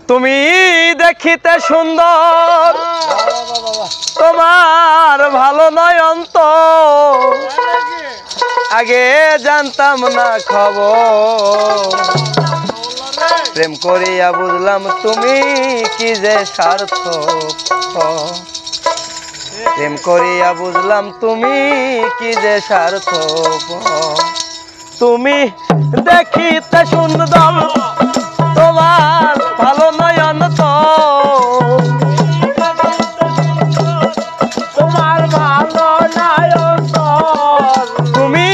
তুমি দেখিতে সুন্দর তোমার ভালো নয় অন্তর আগে জানতাম না খবর প্রেম করিয়া বুঝলাম তুমি কি যে সার্থক প্রেম করিয়া বুঝলাম তুমি কি যে সার্থক তুমি দেখিতে সুন্দর তোমার ভালো নয় অন্তর তোমার ভালো নয় অন্তর তুমি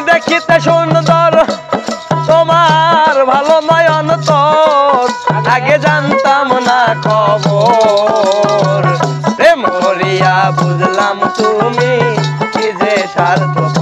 দেখিতে সুন্দর তোমার ভালো নয় অন্তর আগে জানতাম না খবর প্রেম করিয়া বুঝলাম তুমি কি যে সার্থক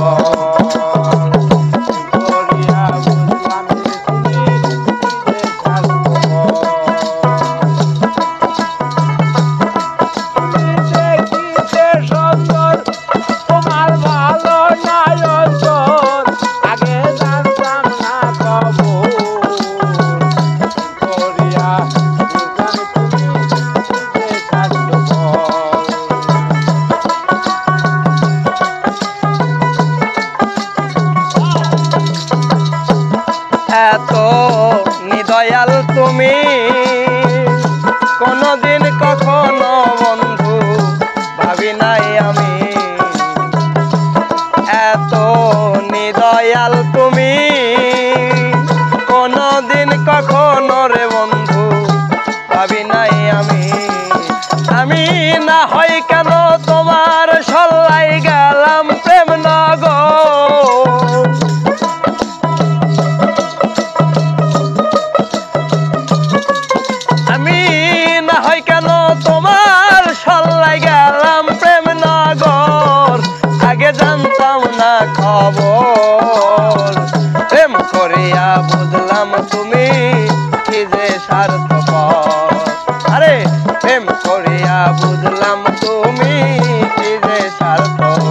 এত নিদয়াল তুমি কোনদিন কখনো বন্ধু ভাবি নাই আমি এত নিদয়াল তুমি কোনদিন কখনো রে বন্ধু ভাবি নাই আমি না হয় কেন তোমার সল্লাই গেলাম প্রেম নগর আমি না হয় কেন তোমার সল্লাই গেলাম প্রেম নগর আগে জানতাম না খবর প্রেম করিয়া বুঝলাম তুমি কি যে সার্থক আরে প্রেম করিয়া বুঝলাম তুমি কি যে সার্থক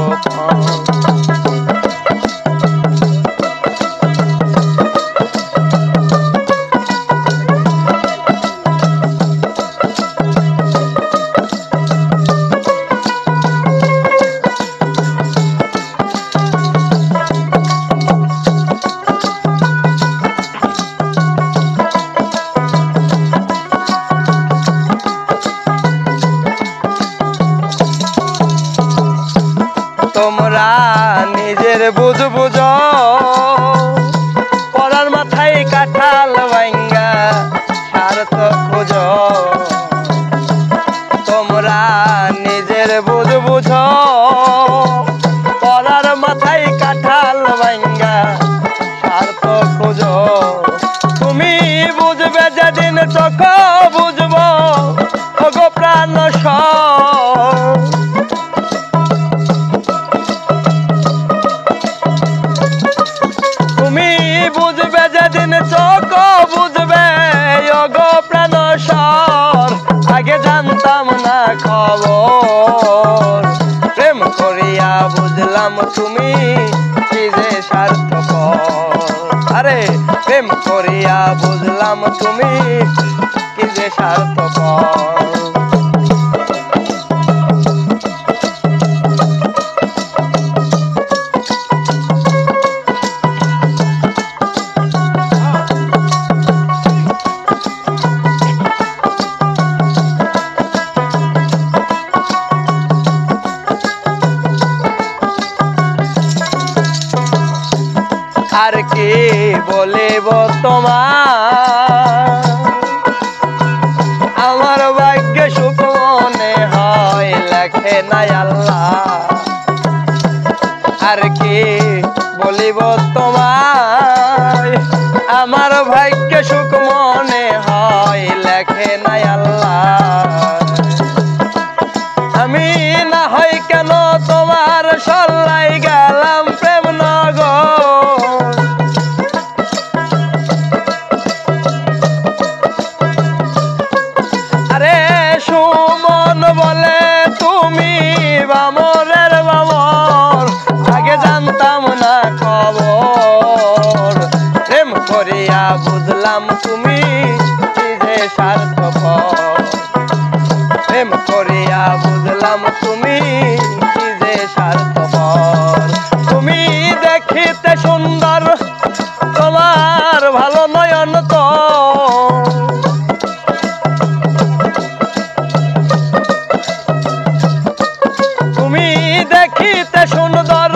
তোমরা নিজের বুঝ বুঝ পড়ার মাথায় কাঁঠাল ভাঙ্গা স্বার্থ খুঁজ তোমরা নিজের বুঝ বুঝ পড়ার মাথায় কাঁঠাল ভাঙ্গা স্বার্থ খুঁজ তুমি বুঝবে যেদিন চোখ বুঝব ওগো প্রাণ তুমি বুঝবে যেদিন চোখ বুঝবে ওগো প্রাণ আগে জানতাম না খবর প্রেম করিয়া বুঝলাম তুমি কি যে সার্থক আরে প্রেম করিয়া বুঝলাম তুমি কি যে সার্থক আর কি বলিব তোমার আমার ভাগ্য সুখ মনে হয় লেখে নাই আল্লাহ আর কি বলিব তোমার আমার ভাগ্য সুখ মনে হয় লেখে নাই আল্লাহ আমি না হয় কেন তোমার সল্লাই গেলাম প্রেম নগর আরে সুমন বলে তুমি বামরের বামর আগে জানতাম না খবর প্রেম করিয়া বুঝলাম তুমি কি যে সার্থক প্রেম করিয়া বুঝলাম তুমি কি যে স্বার্থপর। তুমি দেখিতে সুন্দর তোমার ভালো নয়ন তো, তুমি দেখিতে সুন্দর